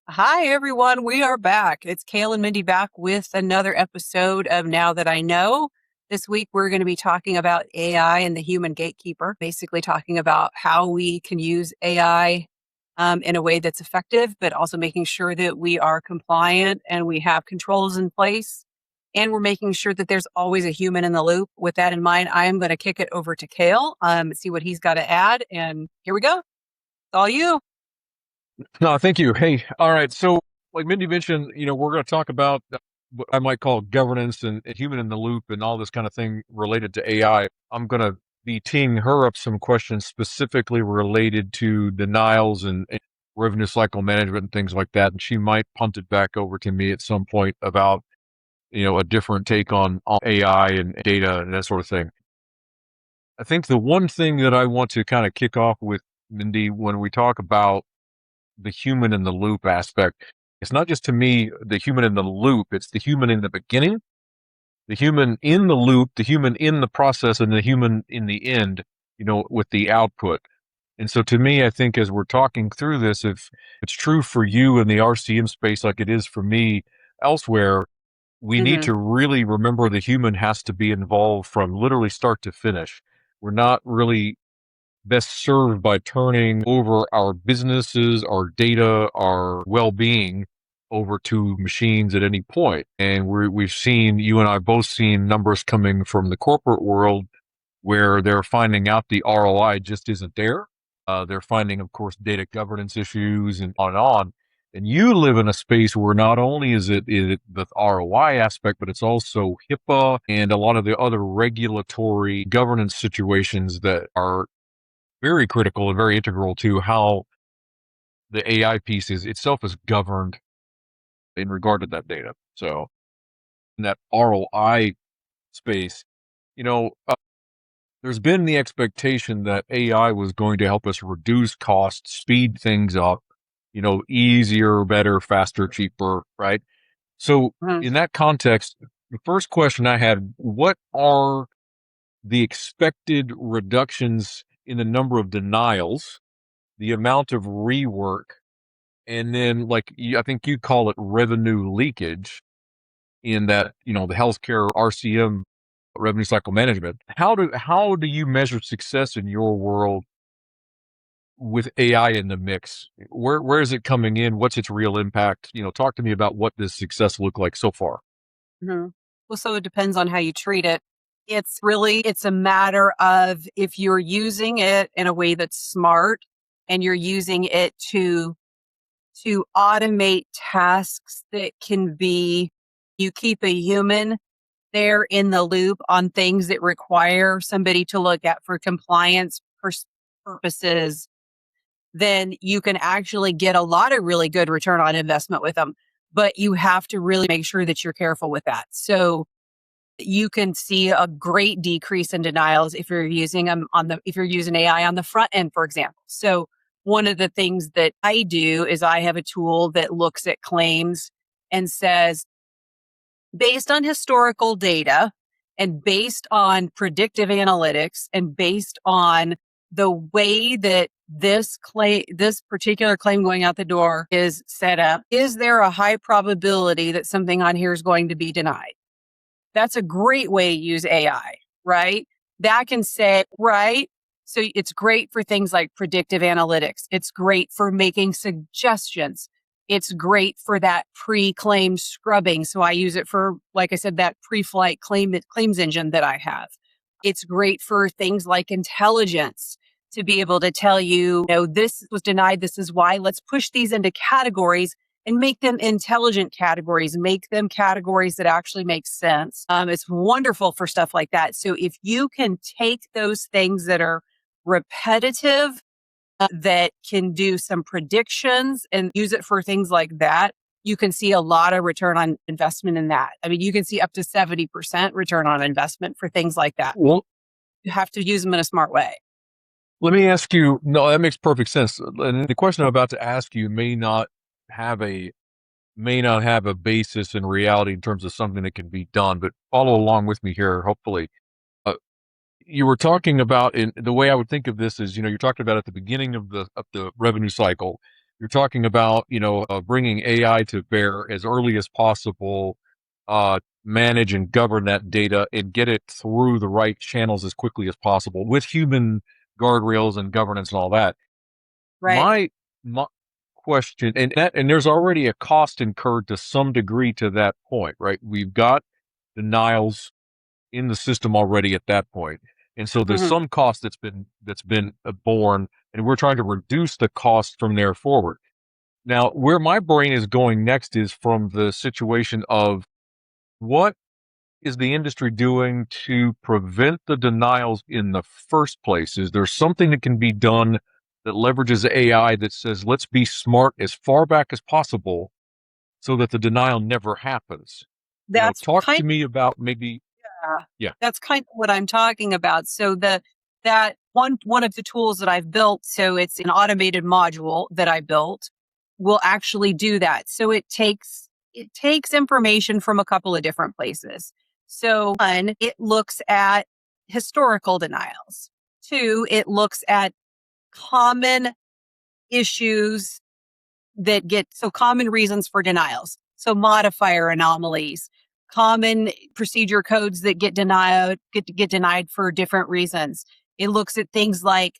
Hi, everyone. We are back. It's Kale and Mindy back with another episode of Now That I Know. This week, we're going to be talking about AI and the human gatekeeper, basically talking about how we can use AI in a way that's effective, but also making sure that we are compliant and we have controls in place. And we're making sure that there's always a human in the loop. With that in mind, I am going to kick it over to Kale, see what he's got to add. And here we go. It's all you. No, thank you. Hey, all right. So, like Mindy mentioned, we're going to talk about what I might call governance and human in the loop and all this kind of thing related to AI. I'm going to be teeing her up some questions specifically related to denials and revenue cycle management and things like that. And she might punt it back over to me at some point about, a different take on AI and data and that sort of thing. I think the one thing that I want to kind of kick off with, Mindy, when we talk about the human in the loop aspect. It's not just to me the human in the loop, it's the human in the beginning, the human in the loop, the human in the process, and the human in the end, with the output. And so to me, I think as we're talking through this, if it's true for you in the RCM space like it is for me elsewhere, we need hmm to really remember the human has to be involved from literally start to finish. We're not really best served by turning over our businesses, our data, our well-being over to machines at any point. And we've seen, you and I both seen numbers coming from the corporate world where they're finding out the ROI just isn't there. They're finding, of course, data governance issues and on and on. And you live in a space where not only is it the ROI aspect, but it's also HIPAA and a lot of the other regulatory governance situations that are very critical and very integral to how the AI piece is itself is governed in regard to that data. So in that ROI space, you know, uh, there's been the expectation that AI was going to help us reduce costs, speed things up, easier, better, faster, cheaper, right? So in that context, the first question I had, what are the expected reductions in the number of denials, the amount of rework, and then I think you call it revenue leakage in that, the healthcare RCM revenue cycle management. How do you measure success in your world with AI in the mix? Where is it coming in? What's its real impact? Talk to me about what this success looked like so far. Mhm. Well, so it depends on how you treat it. It's a matter of if you're using it in a way that's smart and you're using it to automate tasks that can be you keep a human there in the loop on things that require somebody to look at for compliance purposes, then you can actually get a lot of really good return on investment with them. But you have to really make sure that you're careful with that. So you can see a great decrease in denials if you're using them if you're using AI on the front end, for example. So one of the things that I do is I have a tool that looks at claims and says, based on historical data and based on predictive analytics and based on the way that this particular claim going out the door is set up, is there a high probability that something on here is going to be denied? That's a great way to use AI, right? That can say, right? So it's great for things like predictive analytics. It's great for making suggestions. It's great for that pre-claim scrubbing. So I use it for, like I said, that pre-flight claims engine that I have. It's great for things like intelligence to be able to tell you, this was denied. This is why. Let's push these into categories and make them intelligent categories, make them categories that actually make sense. It's wonderful for stuff like that. So if you can take those things that are repetitive, that can do some predictions and use it for things like that, you can see a lot of return on investment in that. I mean, you can see up to 70% return on investment for things like that. Well, You have to use them in a smart way. let me ask you, no, that makes perfect sense. And the question I'm about to ask you have a may not have a basis in reality in terms of something that can be done, but follow along with me here, hopefully. Uh, you were talking about, in the way I would think of this is, you're talking about at the beginning of the revenue cycle, You're talking about, bringing AI to bear as early as possible, manage and govern that data and get it through the right channels as quickly as possible with human guardrails and governance and all that. Right. My question, and there's already a cost incurred to some degree to that point, right? We've got denials in the system already at that point. And so there's Hmm. some cost that's been borne, and we're trying to reduce the cost from there forward. Now, where my brain is going next is from the situation of what is the industry doing to prevent the denials in the first place? Is there something that can be done that leverages AI that says, let's be smart as far back as possible so that the denial never happens? That's Talk kind to me about maybe, Yeah, yeah. that's kind of what I'm talking about. So that one of the tools that I've built, so it's an automated module that I built, will actually do that. So it takes information from a couple of different places. So one, it looks at historical denials. Two, it looks at common issues common reasons for denials. So modifier anomalies, common procedure codes that get denied for different reasons. It looks at things like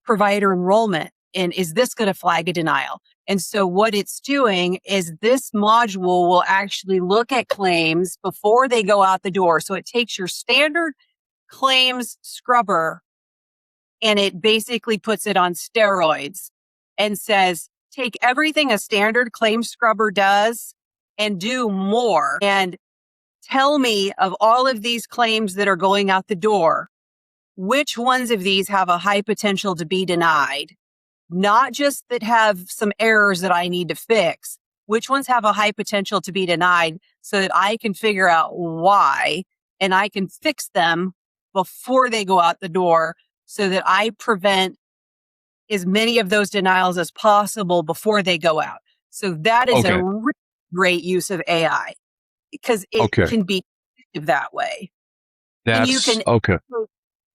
provider enrollment, and is this going to flag a denial? And so what it's doing is this module will actually look at claims before they go out the door. So it takes your standard claims scrubber and it basically puts it on steroids and says, take everything a standard claim scrubber does and do more. And tell me, of all of these claims that are going out the door, which ones of these have a high potential to be denied? Not just that have some errors that I need to fix. Which ones have a high potential to be denied so that I can figure out why and I can fix them before they go out the door so that I prevent as many of those denials as possible before they go out. So that is a Okay. really great use of AI because it Okay. can be effective that way. And you That's can, okay.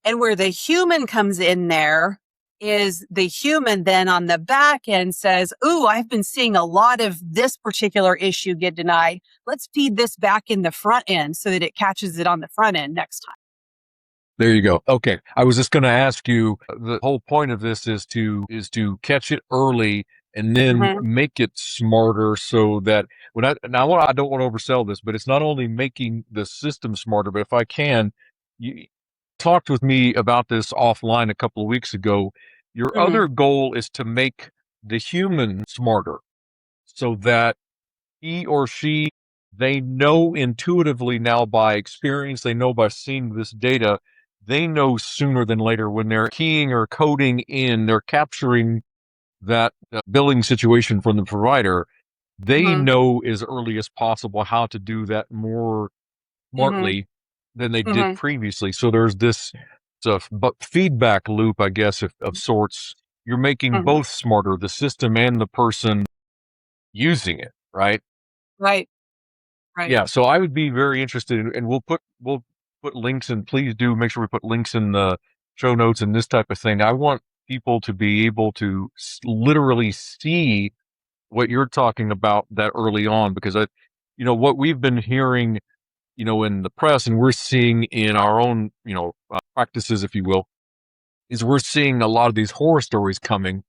and where the human comes in there is the human then on the back end says, ooh, I've been seeing a lot of this particular issue get denied. Let's feed this back in the front end so that it catches it on the front end next time. There you go. Okay. I was just going to ask you, the whole point of this is to catch it early and then Mhm. make it smarter so that I don't want to oversell this, but it's not only making the system smarter, but if I can, you talked with me about this offline a couple of weeks ago. Your Mhm. other goal is to make the human smarter so that he or she, they know intuitively now by experience, they know by seeing this data, they know sooner than later when they're keying or coding in, they're capturing that billing situation from the provider. They Mhm. know as early as possible how to do that more Mhm. smartly than they did Mhm. previously. So there's this but feedback loop, I guess, of sorts. You're making Mhm. both smarter, the system and the person using it, right? Right. Right. Yeah, so I would be very interested in, and we'll put links in. Please do make sure we put links in the show notes and this type of thing. I want people to be able to literally see what you're talking about that early on, because what we've been hearing, in the press, and we're seeing in our own, practices, if you will, is we're seeing a lot of these horror stories coming,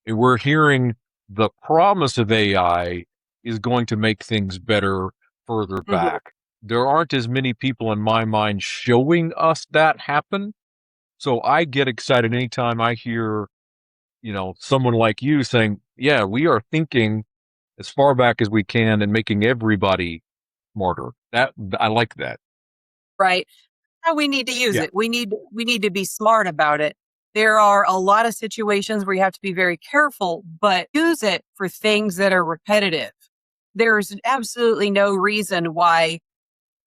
and we're hearing the promise of AI is going to make things better further Mhm. back. There aren't as many people in my mind showing us that happen. So I get excited anytime I hear, someone like you saying, yeah, we are thinking as far back as we can and making everybody smarter. That I like that. Right. How we need to use Yeah. it. We need to be smart about it. There are a lot of situations where you have to be very careful, but use it for things that are repetitive. There's absolutely no reason why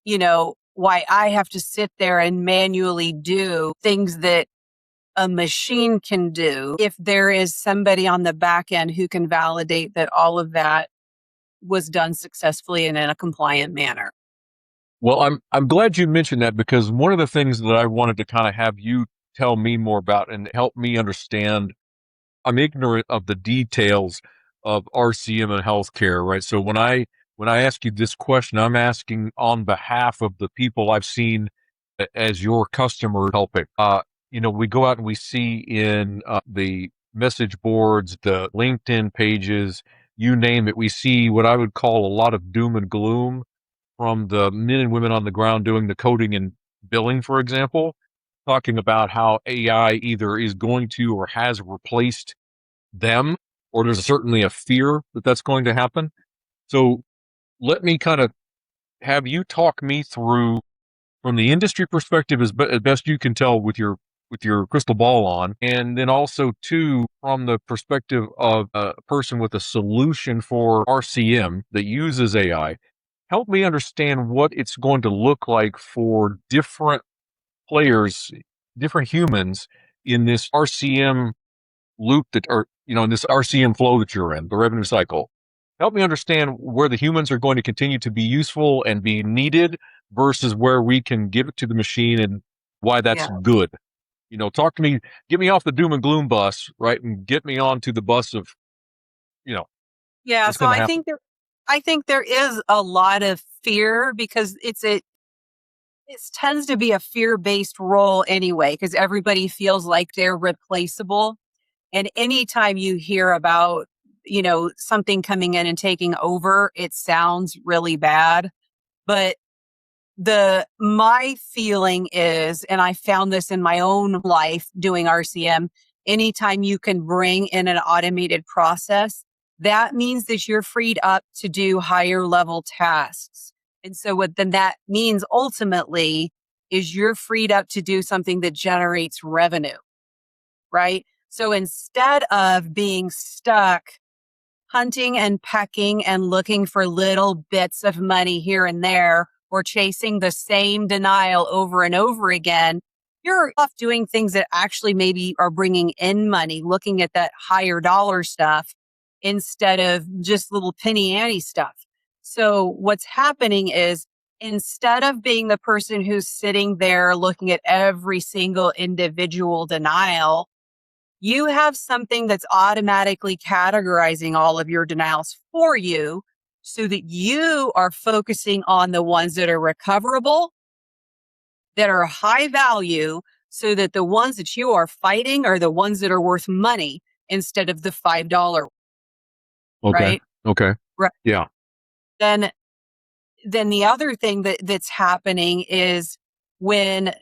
I have to sit there and manually do things that a machine can do if there is somebody on the back end who can validate that all of that was done successfully and in a compliant manner. Well, I'm glad you mentioned that, because one of the things that I wanted to kind of have you tell me more about and help me understand, I'm ignorant of the details of RCM and healthcare, right? So when I ask you this question, I'm asking on behalf of the people I've seen as your customer helping. We go out and we see in the message boards, the LinkedIn pages, you name it, we see what I would call a lot of doom and gloom from the men and women on the ground doing the coding and billing, for example, talking about how AI either is going to or has replaced them, or there's certainly a fear that that's going to happen. So let me kind of have you talk me through from the industry perspective as best you can tell with your crystal ball on, and then also too from the perspective of a person with a solution for RCM that uses AI. Help me understand what it's going to look like for different players, different humans in this RCM loop that are, in this RCM flow that you're in, the revenue cycle. Help me understand where the humans are going to continue to be useful and be needed versus where we can give it to the machine and why that's Yeah. good. Talk to me, get me off the doom and gloom bus, right? And get me onto the bus of, Yeah. what's So going to happen. I think there is a lot of fear because it tends to be a fear-based role anyway, because everybody feels like they're replaceable. And anytime you hear about, something coming in and taking over, it sounds really bad. But my feeling is, and I found this in my own life doing RCM, anytime you can bring in an automated process, that means that you're freed up to do higher level tasks. And so what then that means ultimately is you're freed up to do something that generates revenue, right? So instead of being stuck hunting and pecking and looking for little bits of money here and there, or chasing the same denial over and over again, you're off doing things that actually maybe are bringing in money, looking at that higher dollar stuff instead of just little penny ante stuff. So what's happening is instead of being the person who's sitting there looking at every single individual denial, you have something that's automatically categorizing all of your denials for you so that you are focusing on the ones that are recoverable, that are high value, so that the ones that you are fighting are the ones that are worth money instead of the $5, Okay. right? Okay. Right. Yeah. Then, then the other thing that's happening is when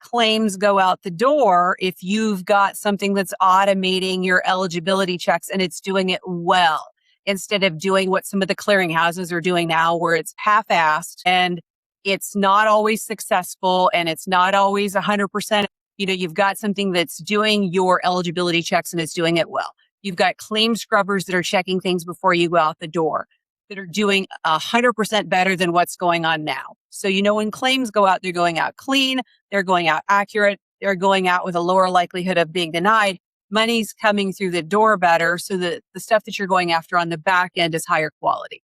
claims go out the door, if you've got something that's automating your eligibility checks and it's doing it well, instead of doing what some of the clearinghouses are doing now, where it's half-assed and it's not always successful and it's not always 100%. You've got something that's doing your eligibility checks and it's doing it well. You've got claim scrubbers that are checking things before you go out the door, that are doing 100% better than what's going on now. So, when claims go out, they're going out clean, they're going out accurate, they're going out with a lower likelihood of being denied. Money's coming through the door better so that the stuff that you're going after on the back end is higher quality.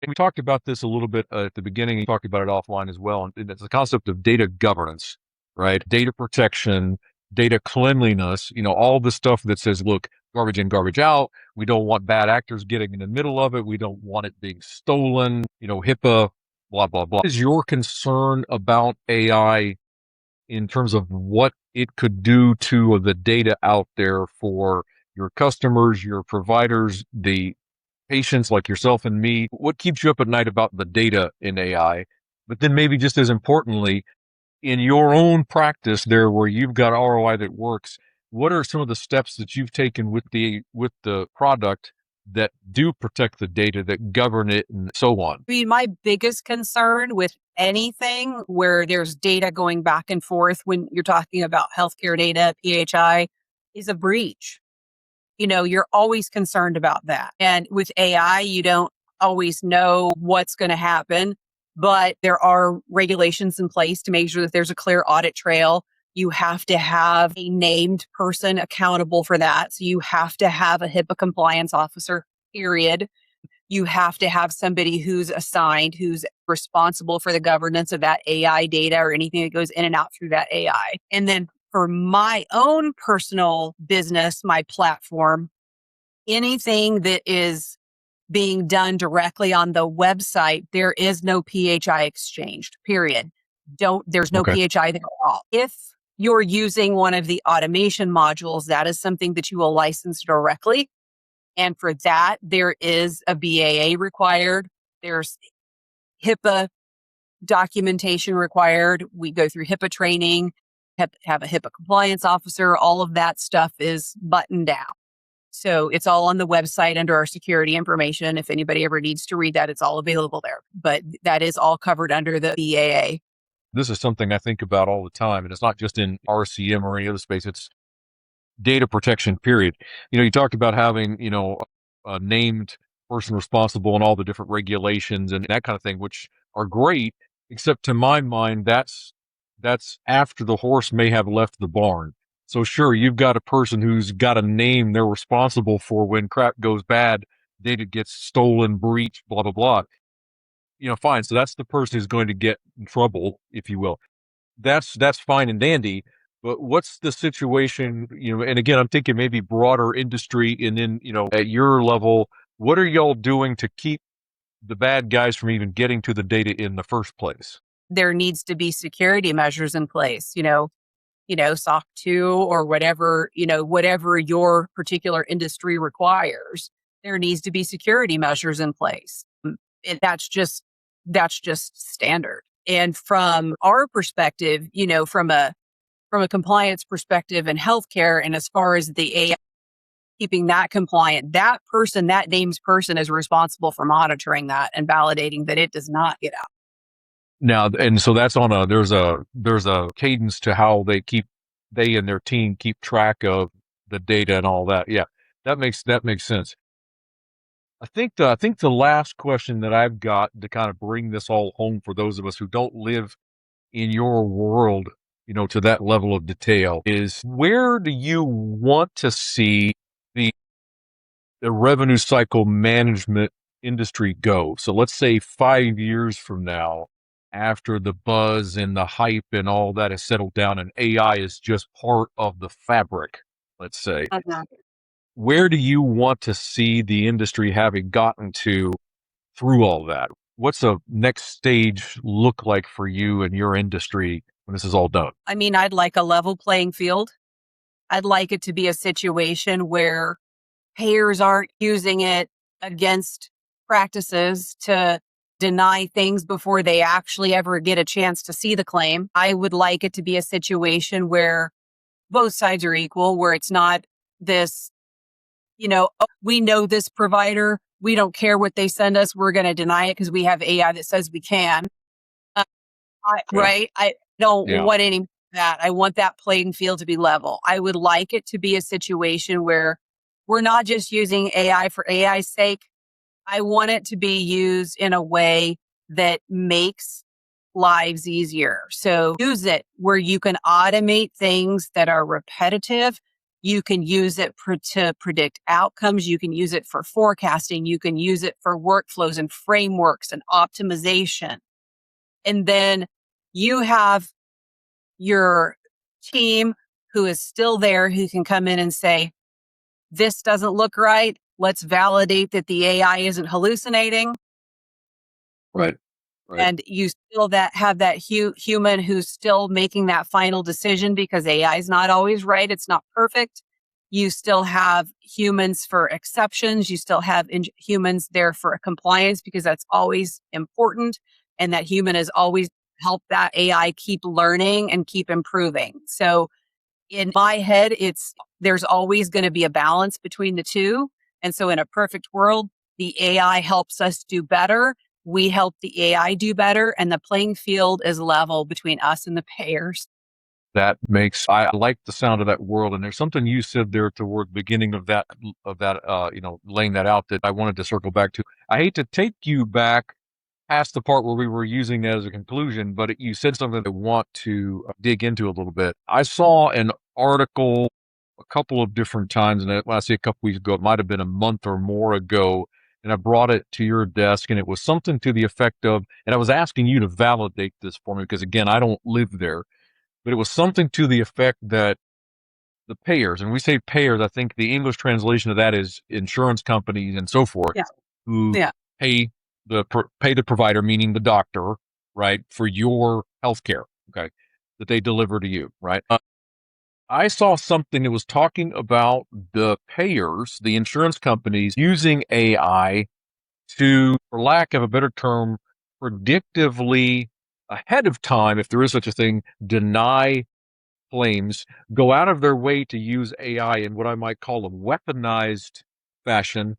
And we talked about this a little bit at the beginning. You talked about it offline as well. And it's the concept of data governance, right? Data protection, data cleanliness, all the stuff that says, look, garbage in, garbage out. We don't want bad actors getting in the middle of it. We don't want it being stolen, HIPAA, blah, blah, blah. What is your concern about AI in terms of what it could do to the data out there for your customers, your providers, the patients like yourself and me? What keeps you up at night about the data in AI? But then maybe just as importantly, in your own practice there where you've got ROI that works, what are some of the steps that you've taken with the product that do protect the data, that govern it and so on? I mean, my biggest concern with anything where there's data going back and forth when you're talking about healthcare data, PHI, is a breach. You're always concerned about that. And with AI, you don't always know what's going to happen, but there are regulations in place to make sure that there's a clear audit trail. You have to have a named person accountable for that. So you have to have a HIPAA compliance officer, period. You have to have somebody who's assigned, who's responsible for the governance of that AI data or anything that goes in and out through that AI. And then for my own personal business, my platform, anything that is being done directly on the website, there is no PHI exchanged, period. There's no Okay. PHI there at all. If you're using one of the automation modules, that is something that you will license directly. And for that, there is a BAA required. There's HIPAA documentation required. We go through HIPAA training, have a HIPAA compliance officer. All of that stuff is buttoned down. So it's all on the website under our security information. If anybody ever needs to read that, it's all available there. But that is all covered under the BAA. This is something I think about all the time, and it's not just in RCM or any other space. It's data protection, period. You talked about having, a named person responsible and all the different regulations and that kind of thing, which are great, except to my mind, that's after the horse may have left the barn. So sure, you've got a person who's got a name they're responsible for when crap goes bad, data gets stolen, breached, blah, blah, blah. Fine. So that's the person who's going to get in trouble, if you will. That's fine and dandy. But what's the situation, and again, I'm thinking maybe broader industry, and then, at your level, what are y'all doing to keep the bad guys from even getting to the data in the first place? There needs to be security measures in place, SOC 2 or whatever your particular industry requires. There needs to be security measures in place. And that's just standard. And from our perspective, from a compliance perspective in healthcare, and as far as the AI keeping that compliant, that named person is responsible for monitoring that and validating that it does not get out. Now, and so that's on there's a cadence to how they and their team keep track of the data and all that. Yeah, that makes sense. I think the last question that I've got to kind of bring this all home for those of us who don't live in your world, to that level of detail, is where do you want to see the revenue cycle management industry go? So let's say 5 years from now, after the buzz and the hype and all that has settled down and AI is just part of the fabric, let's say, where do you want to see the industry having gotten to through all that? What's a next stage look like for you and your industry when this is all done? I mean, I'd like a level playing field. I'd like it to be a situation where payers aren't using it against practices to deny things before they actually ever get a chance to see the claim. I would like it to be a situation where both sides are equal, where it's not this, oh, we know this provider, we don't care what they send us, we're going to deny it because we have AI that says we can. Right? I don't want any of that. I want that playing field to be level. I would like it to be a situation where we're not just using AI for AI's sake. I want it to be used in a way that makes lives easier. So use it where you can automate things that are repetitive. You can use it to predict outcomes. You can use it for forecasting. You can use it for workflows and frameworks and optimization. And then you have your team who is still there, who can come in and say, this doesn't look right. Let's validate that the AI isn't hallucinating. Right. And you still have that human who's still making that final decision, because AI is not always right. It's not perfect. You still have humans for exceptions. You still have humans there for compliance, because that's always important. And that human has always helped that AI keep learning and keep improving. So in my head, there's always going to be a balance between the two. And so in a perfect world, the AI helps us do better. We help the AI do better, and the playing field is level between us and the payers. I like the sound of that world. And there's something you said there toward the beginning of that, laying that out, that I wanted to circle back to. I hate to take you back past the part where we were using that as a conclusion, but you said something that I want to dig into a little bit. I saw an article a couple of different times, and when I say a couple weeks ago, it might have been a month or more ago, and I brought it to your desk, and it was something to the effect of, and I was asking you to validate this for me, because again, I don't live there, but it was something to the effect that the payers, and we say payers, I think the English translation of that is insurance companies and so forth, Yeah. who Yeah. pay the provider, meaning the doctor, right, for your health care, okay, that they deliver to you, right? I saw something that was talking about the payers, the insurance companies, using AI to, for lack of a better term, predictively ahead of time, if there is such a thing, deny claims, go out of their way to use AI in what I might call a weaponized fashion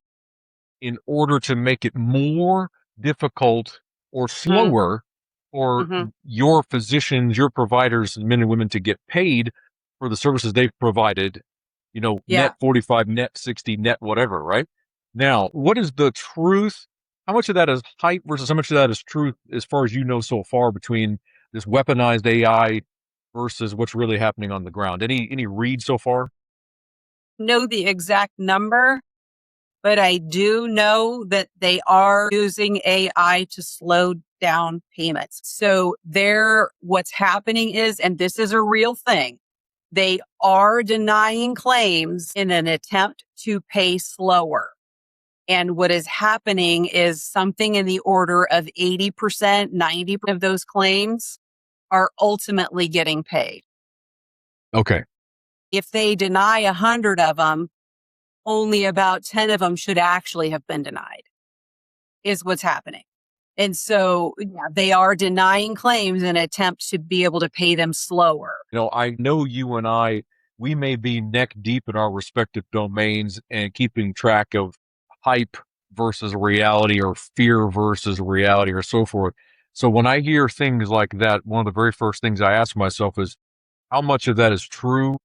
in order to make it more difficult or slower for Mm-hmm. your physicians, your providers, men and women to get paid for the services they've provided, Yeah. net 45, net 60, net whatever, right? Now, what is the truth? How much of that is hype versus how much of that is truth as far as you know so far between this weaponized AI versus what's really happening on the ground? Any read so far? Know the exact number, but I do know that they are using AI to slow down payments. So what's happening is, and this is a real thing, they are denying claims in an attempt to pay slower. And what is happening is something in the order of 80%, 90% of those claims are ultimately getting paid. Okay. If they deny 100 of them, only about 10 of them should actually have been denied, is what's happening. And so, yeah, they are denying claims in an attempt to be able to pay them slower. I know you and we may be neck deep in our respective domains and keeping track of hype versus reality or fear versus reality or so forth. So when I hear things like that, one of the very first things I ask myself is how much of that is true,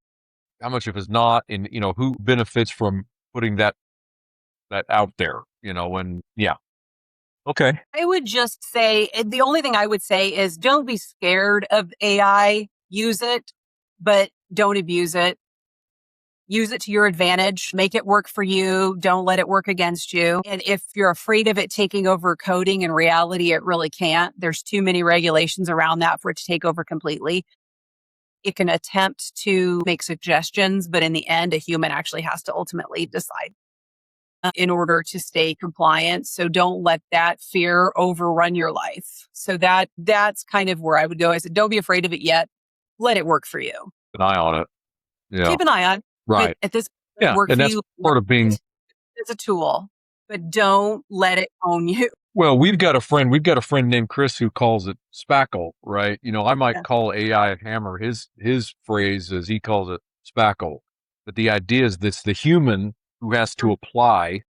how much of it is not, and who benefits from putting that out there, and yeah. Okay. I would just say the only thing I would say is don't be scared of AI. Use it, but don't abuse it. Use it to your advantage. Make it work for you. Don't let it work against you. And if you're afraid of it taking over coding, in reality, it really can't. There's too many regulations around that for it to take over completely. It can attempt to make suggestions, but in the end, a human actually has to ultimately decide in order to stay compliant. So don't let that fear overrun your life. So that's kind of where I would go. I said, don't be afraid of it yet. Let it work for you. An eye on it. Yeah. Keep an eye on it. Right. At this point, Yeah. work And for that's you. part of being. It's a tool, but don't let it own you. Well, we've got a friend named Chris who calls it spackle, right? I might Yeah. call AI a hammer. His phrase is he calls it spackle. But the idea is this the human who has to apply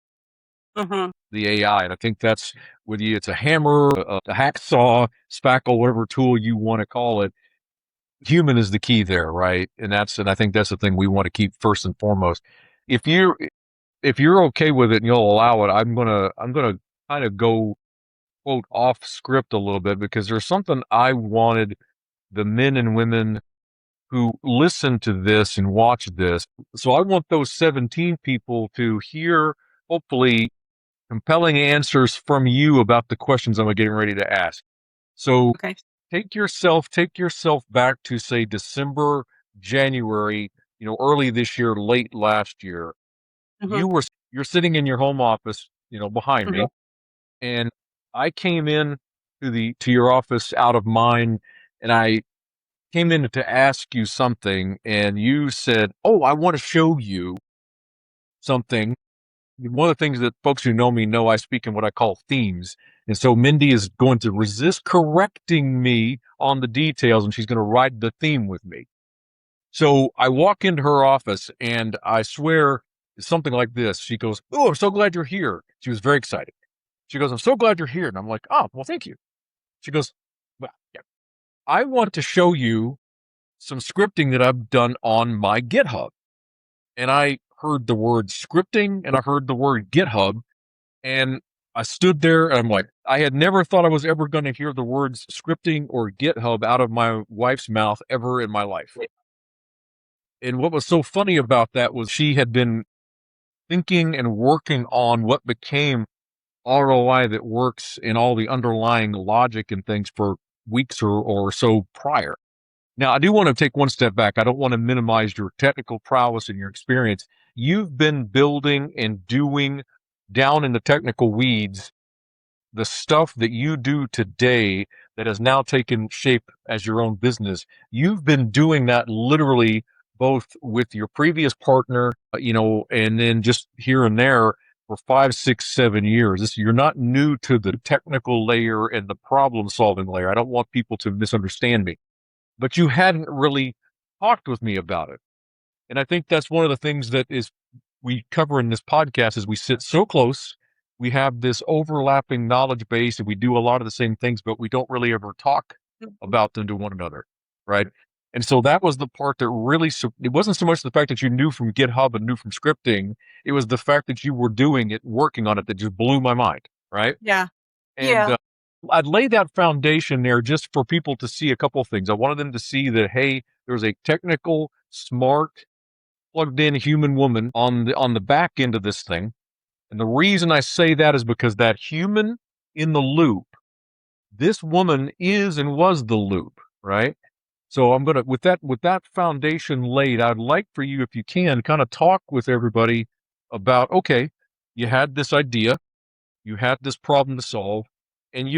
Mm-hmm. the AI. And I think that's with you, it's a hammer, a hacksaw, spackle, whatever tool you want to call it. Human is the key there, right? And I think that's the thing we want to keep first and foremost. If you if you're okay with it and you'll allow it, I'm gonna kind of go quote off script a little bit because there's something I wanted the men and women who listen to this and watch this. So I want those 17 people to hear, hopefully, compelling answers from you about the questions I'm getting ready to ask. So Okay. take yourself back to say December, January, early this year, late last year. Mm-hmm. You're sitting in your home office, behind Mm-hmm. me, and I came in to your office out of mine, and I came in to ask you something, and you said, "Oh, I want to show you something." One of the things that folks who know me know I speak in what I call themes. And so Mindy is going to resist correcting me on the details, and she's going to ride the theme with me. So I walk into her office, and I swear it's something like this. She goes, "Oh, I'm so glad you're here." She was very excited. She goes, "I'm so glad you're here." And I'm like, "Oh, well, thank you." She goes, "Well, yeah, I want to show you some scripting that I've done on my GitHub." And I heard the word scripting and I heard the word GitHub. And I stood there and I'm like, I had never thought I was ever going to hear the words scripting or GitHub out of my wife's mouth ever in my life. And what was so funny about that was she had been thinking and working on what became ROI that works in all the underlying logic and things for weeks or so prior. Now, I do want to take one step back. I don't want to minimize your technical prowess and your experience. You've been building and doing down in the technical weeds the stuff that you do today that has now taken shape as your own business. You've been doing that literally both with your previous partner, and then just here and there for 5, 6, 7 years. You're not new to the technical layer and the problem solving layer. I don't want people to misunderstand me, but you hadn't really talked with me about it. And I think that's one of the things that is we cover in this podcast is we sit so close. We have this overlapping knowledge base and we do a lot of the same things, but we don't really ever talk about them to one another. Right. And so that was the part that really, it wasn't so much the fact that you knew from GitHub and knew from scripting. It was the fact that you were doing it, working on it, that just blew my mind. Right. Yeah. And Yeah. I'd lay that foundation there just for people to see a couple of things. I wanted them to see that, hey, there's a technical, smart, plugged in human woman on the back end of this thing. And the reason I say that is because that human in the loop, this woman is and was the loop, right? So I'm going to, with that foundation laid, I'd like for you, if you can, kind of talk with everybody about, okay, you had this idea, you had this problem to solve, and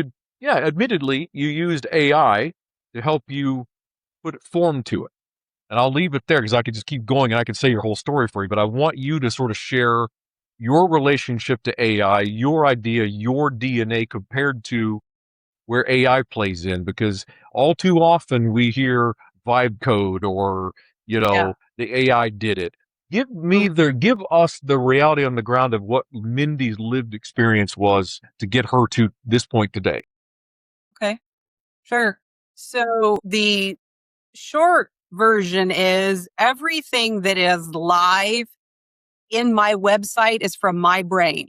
admittedly, you used AI to help you put form to it. And I'll leave it there because I could just keep going and I could say your whole story for you, but I want you to sort of share your relationship to AI, your idea, your DNA compared to where AI plays in, because all too often we hear vibe code or, Yeah. the AI did it. Mm. Give us the reality on the ground of what Mindy's lived experience was to get her to this point today. Okay. Sure. So the short version is everything that is live in my website is from my brain.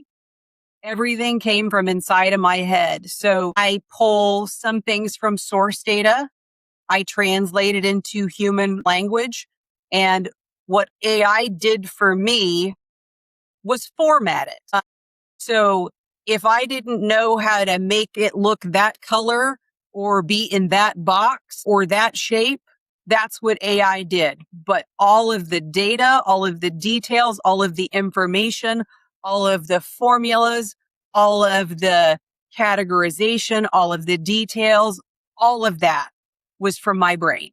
Everything came from inside of my head. So I pull some things from source data. I translate it into human language. And what AI did for me was format it. So if I didn't know how to make it look that color or be in that box or that shape, that's what AI did. But all of the data, all of the details, all of the information, all of the formulas, all of the categorization, all of the details, all of that was from my brain.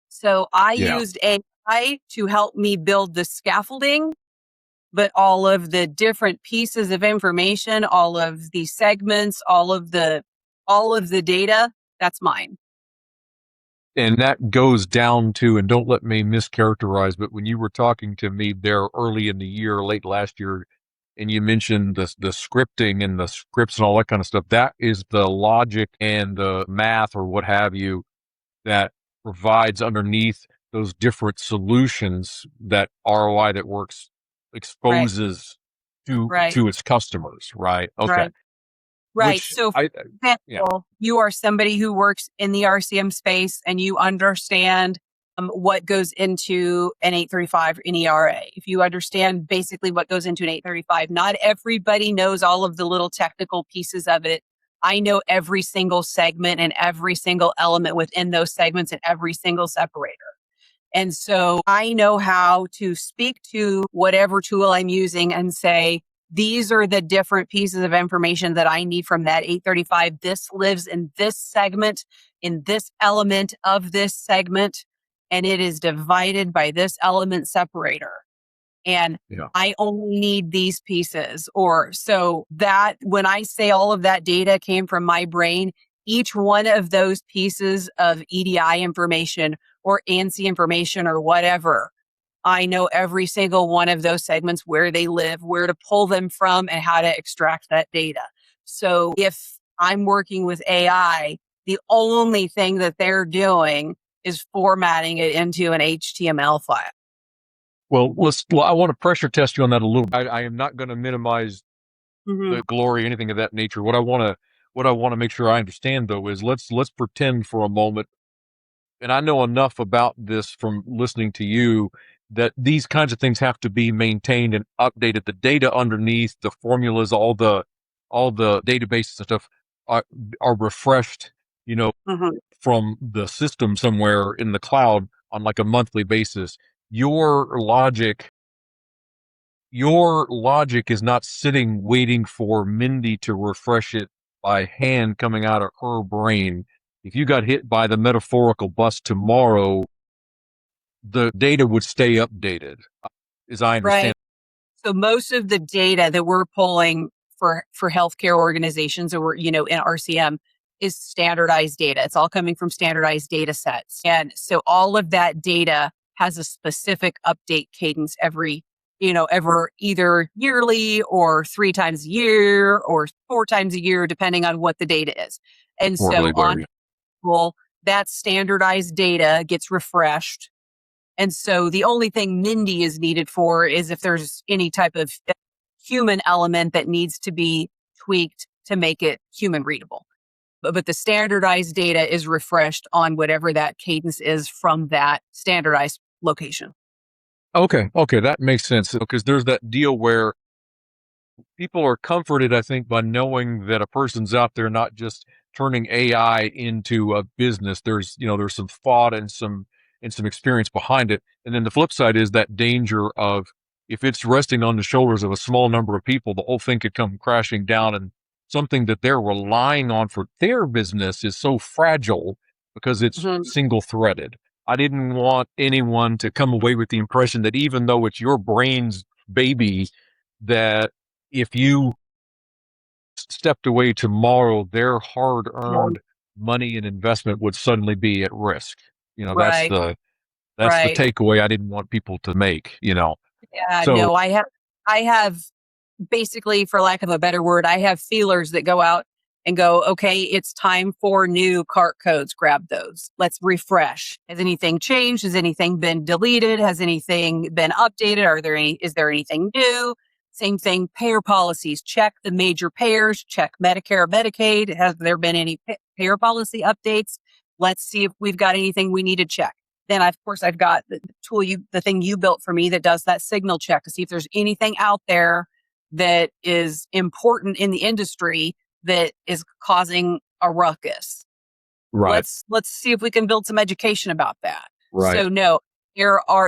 So I Yeah. used AI to help me build the scaffolding, but all of the different pieces of information, all of the segments, all of the data, that's mine. And that goes down to, and don't let me mischaracterize, but when you were talking to me there early in the year, late last year, and you mentioned the scripting and the scripts and all that kind of stuff, that is the logic and the math or what have you that provides underneath those different solutions that ROI that works Right. exposes Right. to its customers, right? Okay. Right. Right. Which So, for yeah. example, you are somebody who works in the RCM space and you understand what goes into an 835 in ERA. If you understand basically what goes into an 835, not everybody knows all of the little technical pieces of it. I know every single segment and every single element within those segments and every single separator. And so I know how to speak to whatever tool I'm using and say, these are the different pieces of information that I need from that 835. This lives in this segment, in this element of this segment, and it is divided by this element separator. And Yeah. I only need these pieces. Or so that when I say all of that data came from my brain, each one of those pieces of EDI information or ANSI information or whatever, I know every single one of those segments, where they live, where to pull them from, and how to extract that data. So if I'm working with AI, the only thing that they're doing is formatting it into an HTML file. Well, I want to pressure test you on that a little. I am not going to minimize Mhm. the glory, anything of that nature. What I want to make sure I understand though is let's pretend for a moment, and I know enough about this from listening to you that these kinds of things have to be maintained and updated. The data underneath, the formulas, all the databases and stuff are refreshed Mhm. from the system somewhere in the cloud on like a monthly basis. Your logic is not sitting waiting for Mindy to refresh it by hand coming out of her brain. If you got hit by the metaphorical bus tomorrow, the data would stay updated, as I understand. Right. So most of the data that we're pulling for healthcare organizations or in RCM is standardized data. It's all coming from standardized data sets. And so all of that data has a specific update cadence ever either yearly or 3 times a year or 4 times a year, depending on what the data is. And Quarterly, so on whatever. well, that standardized data gets refreshed, and so the only thing Mindy is needed for is if there's any type of human element that needs to be tweaked to make it human readable. But the standardized data is refreshed on whatever that cadence is from that standardized location. Okay, that makes sense, because there's that deal where people are comforted, I think, by knowing that a person's out there not just turning AI into a business. There's some thought and some experience behind it. And then the flip side is that danger of, if it's resting on the shoulders of a small number of people, the whole thing could come crashing down, and something that they're relying on for their business is so fragile because it's Mhm. single threaded. I didn't want anyone to come away with the impression that even though it's your brain's baby, that if you stepped away tomorrow, their hard Yeah. earned money and investment would suddenly be at risk. That's Right, the right. takeaway I didn't want people to make. Yeah, So no, I have basically, for lack of a better word, I have feelers that go out and go, okay, it's time for new cart codes. Grab those. Let's refresh. Has anything changed? Has anything been deleted? Has anything been updated? Is there anything new? Same thing, payer policies. Check the major payers, check Medicare, Medicaid. Has there been any payer policy updates? Let's see if we've got anything we need to check. Then, of course, I've got the thing you built for me that does that signal check to see if there's anything out there that is important in the industry that is causing a ruckus. right, Let's see if we can build some education about that. right. So no,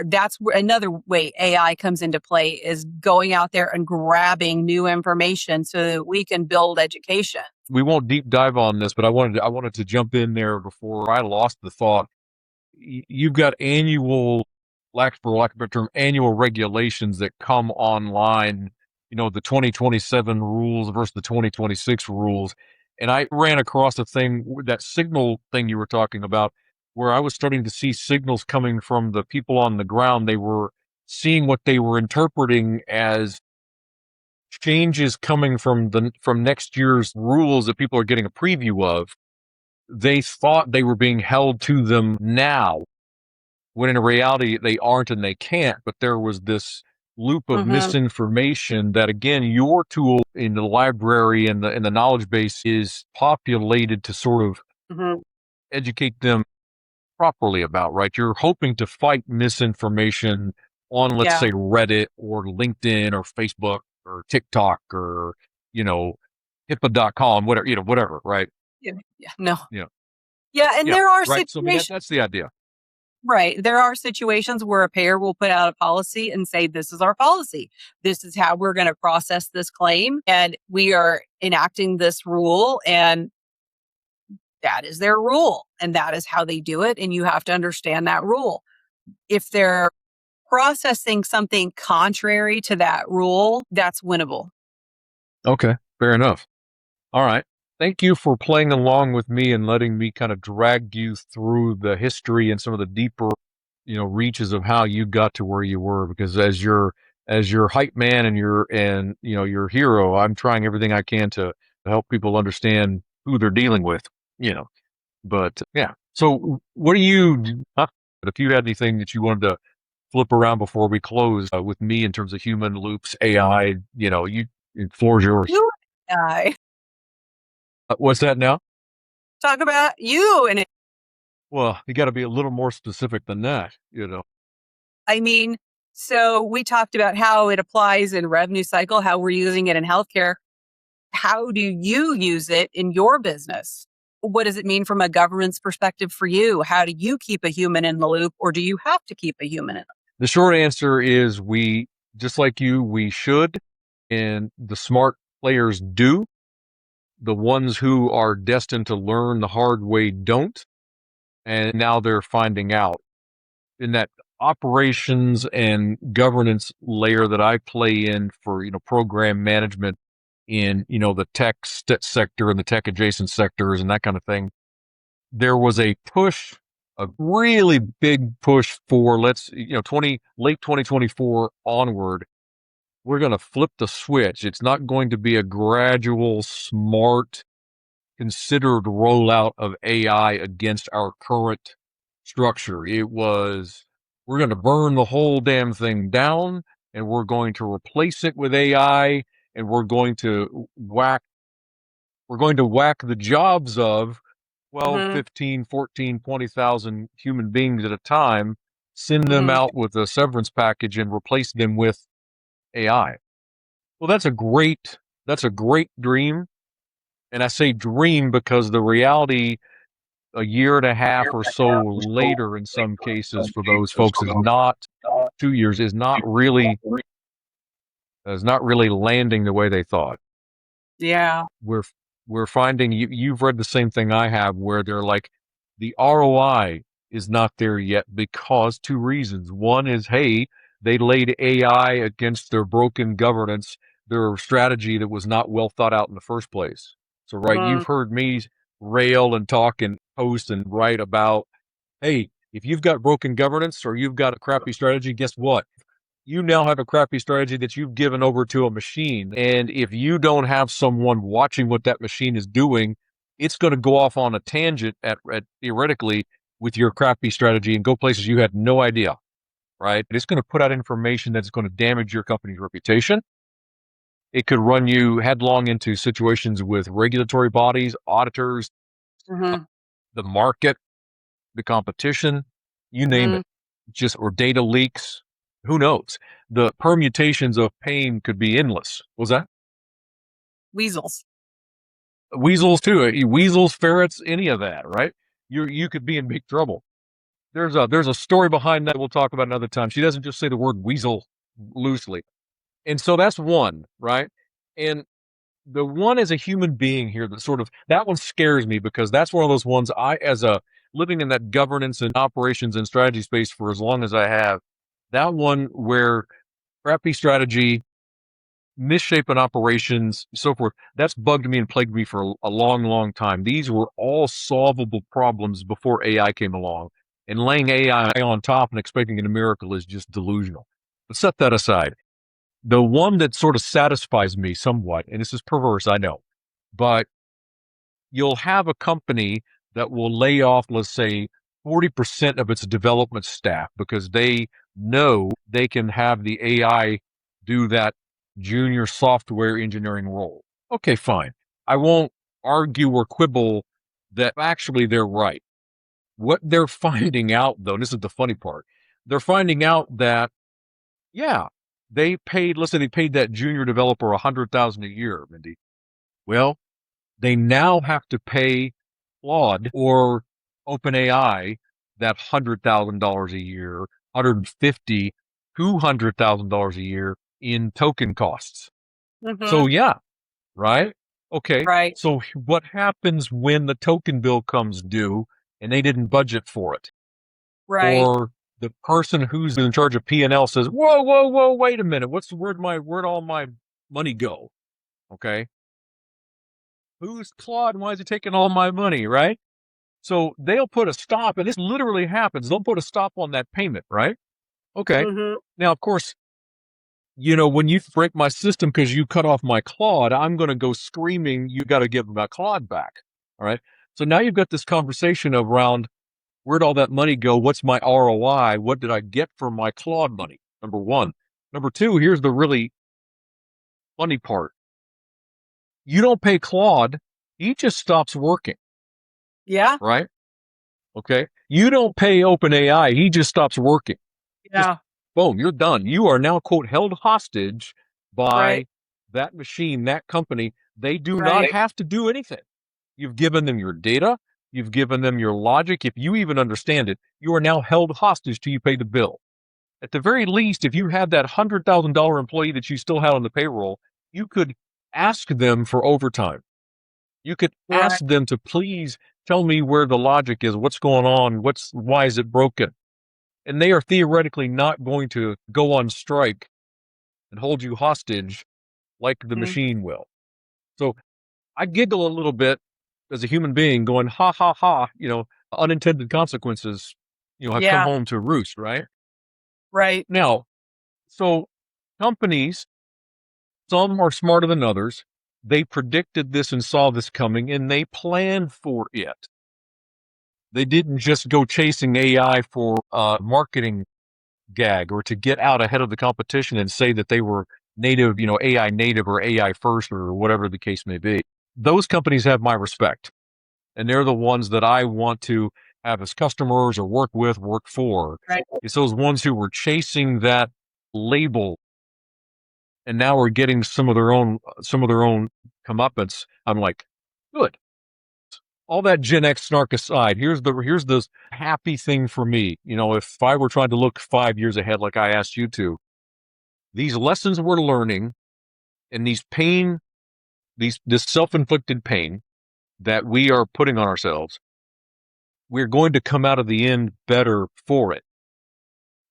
that's where another way AI comes into play is going out there and grabbing new information so that we can build education. We won't deep dive on this, but I wanted to jump in there before I lost the thought. You've got for lack of a better term, annual regulations that come online, the 2027 rules versus the 2026 rules. And I ran across a thing, that signal thing you were talking about, where I was starting to see signals coming from the people on the ground. They were seeing what they were interpreting as changes coming from next year's rules that people are getting a preview of. They thought they were being held to them now, when in reality they aren't and they can't. But there was this loop of Hmm. misinformation that, again, your tool in the library and the knowledge base is populated to sort of Hmm. educate them properly about, right? You're hoping to fight misinformation on, let's Yeah. say, Reddit or LinkedIn or Facebook or TikTok or, you know, HIPAA.com, whatever, right? Yeah. Yeah. No. Yeah. Yeah. And Yeah. there are Right. So, I mean, situations. that's the idea. Right. There are situations where a payer will put out a policy and say, this is our policy. This is how we're going to process this claim. And we are enacting this rule. And that is their rule. And that is how they do it. And you have to understand that rule. If they're processing something contrary to that rule, that's winnable. Okay. Fair enough. All right. Thank you for playing along with me and letting me kind of drag you through the history and some of the deeper, reaches of how you got to where you were. Because as your hype man and your hero, I'm trying everything I can to help people understand who they're dealing with. You know, but yeah. So what do you? If you had anything that you wanted to flip around before we close with me in terms of human loops, AI, floor's yours. You and I What's that now? talk about you. And Well, you got to be a little more specific than that. I mean, so we talked about how it applies in revenue cycle, how we're using it in healthcare. How do you use it in your business? what does it mean from a governance perspective for you? How do you keep a human in the loop, or do you have to keep a human in? The short answer is we, just like you, we should, and the smart players do. The ones who are destined to learn the hard way don't, and now they're finding out. In that operations and governance layer that I play in for, program management in, the tech sector and the tech adjacent sectors and that kind of thing, there was a push, a really big push for late 2024 onward. We're going to flip the switch. It's not going to be a gradual, smart, considered rollout of AI against our current structure. It was, we're going to burn the whole damn thing down and we're going to replace it with AI and we're going to whack the jobs of 12, 15, 14, 20,000 human beings at a time, send them out with a severance package and replace them with AI. Well, that's a great dream. And I say dream because the reality a year and a half or so later in some cases for those folks is not 2 years, is not really landing the way they thought. Yeah. We're finding you've read the same thing I have where they're like the ROI is not there yet because two reasons. One is, hey, they laid AI against their broken governance, their strategy that was not well thought out in the first place. So, right, you've heard me rail and talk and post and write about, hey, if you've got broken governance or you've got a crappy strategy, guess what? You now have a crappy strategy that you've given over to a machine. And if you don't have someone watching what that machine is doing, it's going to go off on a tangent at theoretically with your crappy strategy and go places you had no idea, right? It's going to put out information that's going to damage your company's reputation. It could run you headlong into situations with regulatory bodies, auditors, the market, the competition, you name it, or data leaks. Who knows? The permutations of pain could be endless. What was that? Weasels too. Weasels, ferrets, any of that, right? You could be in big trouble. There's a story behind that we'll talk about another time. She doesn't just say the word weasel loosely. And so that's one, right? And the one as a human being here that one scares me because that's one of those ones living in that governance and operations and strategy space for as long as I have, that one where crappy strategy, misshapen operations, so forth, that's bugged me and plagued me for a long, long time. These were all solvable problems before AI came along. And laying AI on top and expecting a miracle is just delusional. But set that aside. The one that sort of satisfies me somewhat, and this is perverse, I know, but you'll have a company that will lay off, let's say, 40% of its development staff because they know they can have the AI do that junior software engineering role. Okay, fine. I won't argue or quibble that actually they're right. What they're finding out, though, and this is the funny part, they're finding out that, yeah, let's say they paid that junior developer $100,000 a year, Mindy. Well, they now have to pay Claude or OpenAI that $100,000 a year, $150,000, $200,000 a year in token costs. So yeah, right? Okay. Right. So what happens when the token bill comes due and they didn't budget for it? Right. Or the person who's in charge of P&L says, whoa, wait a minute. Where'd all my money go? Okay. Who's Claude? Why is he taking all my money, right? So they'll put a stop, and this literally happens. They'll put a stop on that payment, right? Okay. Now, of course, when you break my system because you cut off my Claude, I'm going to go screaming, you got to give my Claude back. All right. So now you've got this conversation around where'd all that money go? What's my ROI? What did I get for my Claude money? Number one. Number two, here's the really funny part. You don't pay Claude, he just stops working. Yeah. Right? Okay. You don't pay OpenAI, he just stops working. Yeah. Just, boom, you're done. You are now, quote, held hostage by that machine, that company. They do not have to do anything. You've given them your data. You've given them your logic. If you even understand it, you are now held hostage till you pay the bill. At the very least, if you had that $100,000 employee that you still had on the payroll, you could ask them for overtime. You could ask them to please tell me where the logic is, what's going on, why is it broken? And they are theoretically not going to go on strike and hold you hostage like the machine will. So I giggle a little bit as a human being going, ha, ha, ha, unintended consequences, have come home to roost, right? Right. Now, so companies, some are smarter than others. They predicted this and saw this coming, and they planned for it. They didn't just go chasing AI for a marketing gag or to get out ahead of the competition and say that they were native, AI native or AI first or whatever the case may be. Those companies have my respect, and they're the ones that I want to have as customers or work with, work for. Right. It's those ones who were chasing that label and now we're getting some of their own comeuppance. I'm like, good. All that Gen X snark aside, here's the happy thing for me. If I were trying to look 5 years ahead, like I asked you to, these lessons we're learning and this self-inflicted pain that we are putting on ourselves, we're going to come out of the end better for it.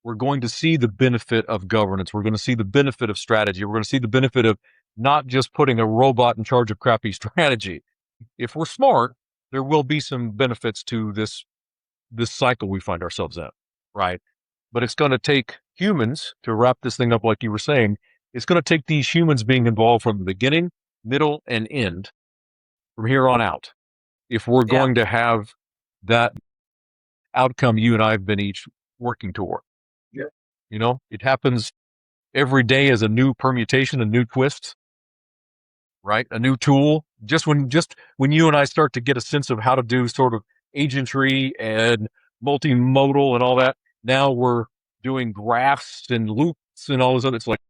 We're going to see the benefit of governance. We're going to see the benefit of strategy. We're going to see the benefit of not just putting a robot in charge of crappy strategy. If we're smart, there will be some benefits to this cycle we find ourselves in, right? But it's going to take humans to wrap this thing up, like you were saying. It's going to take these humans being involved from the beginning, middle, and end from here on out. If we're going to have that outcome you and I have been each working toward. Yeah. It happens every day as a new permutation, a new twist, right? A new tool. Just when you and I start to get a sense of how to do sort of agentry and multimodal and all that, now we're doing graphs and loops and all this other. It's like,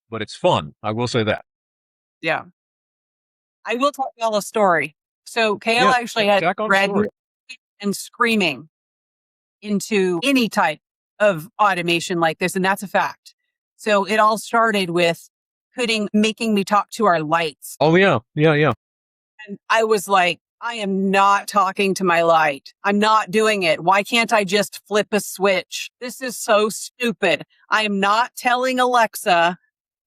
but it's fun. I will say that. Yeah. I will tell y'all a story. So Kayla actually had dragged me and screaming into any type of automation like this, and that's a fact. So it all started with making me talk to our lights. Oh yeah. And I was like, I am not talking to my light. I'm not doing it. Why can't I just flip a switch? This is so stupid. I am not telling Alexa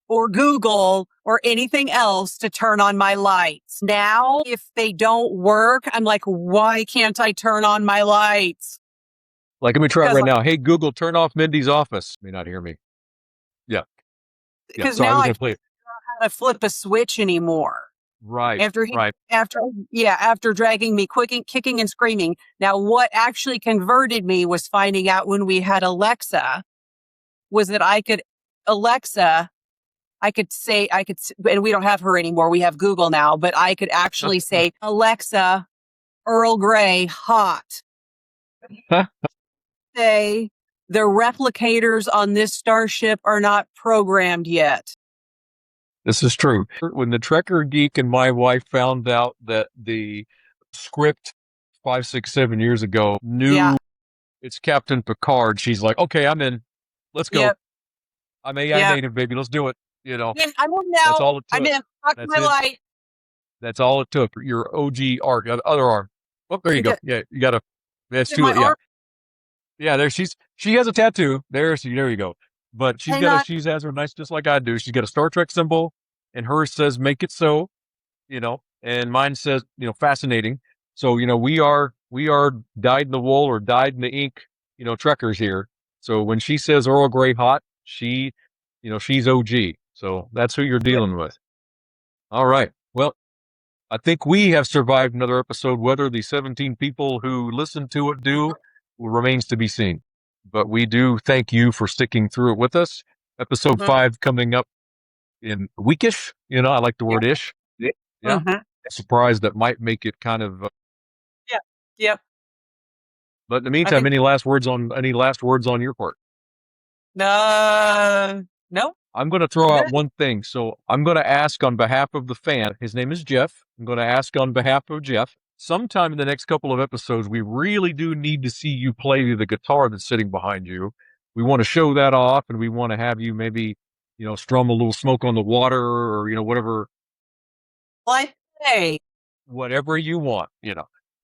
or Google or anything else to turn on my lights. Now, if they don't work, I'm like, why can't I turn on my lights? Like, let me try it right now. Hey, Google, turn off Mindy's office. May not hear me. Yeah. Because now I don't know how to flip a switch anymore. Right. After dragging me, kicking and screaming. Now, what actually converted me was finding out when we had Alexa was that I could say, and we don't have her anymore. We have Google now, but I could actually say, Alexa, Earl Grey, hot. Say, the replicators on this starship are not programmed yet. This is true. When the Trekker geek and my wife found out that the script 5, 6, 7 years ago knew it's Captain Picard, she's like, okay, I'm in. Let's go. Yep. I'm AI native, baby. Let's do it. I'm in now. That's all it took. I'm in. Fuck my light. That's all it took. Your OG arc, other arm. Oh, there you go. Yeah, you got to. That's too. Yeah. Yeah, there she has a tattoo. There you go. But she has her nice, just like I do. She's got a Star Trek symbol, and hers says "Make it so," and mine says fascinating. So we are dyed in the wool or dyed in the ink, Trekkers here. So when she says Earl Grey hot, she's OG. So that's who you're dealing with. All right. Well, I think we have survived another episode. Whether the 17 people who listen to it do remains to be seen. But we do thank you for sticking through it with us. Episode 5 coming up in a weekish. I like the word ish. Yeah. Surprised that might make it kind of. Yep. But in the meantime, any last words on your part? No. I'm going to throw out one thing. So I'm going to ask on behalf of the fan. His name is Jeff. I'm going to ask on behalf of Jeff. Sometime in the next couple of episodes, we really do need to see you play the guitar that's sitting behind you. We want to show that off, and we want to have you maybe, strum a little Smoke on the Water, or, whatever, Like, hey, whatever you want.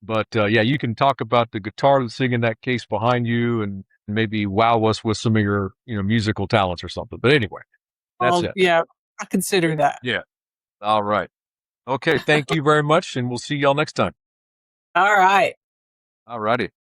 But yeah, you can talk about the guitar that's sitting in that case behind you, and maybe wow us with some of your, musical talents or something. But anyway, that's it. yeah, I consider that. Yeah. All right. Okay. Thank you very much, and we'll see y'all next time. All right. All righty.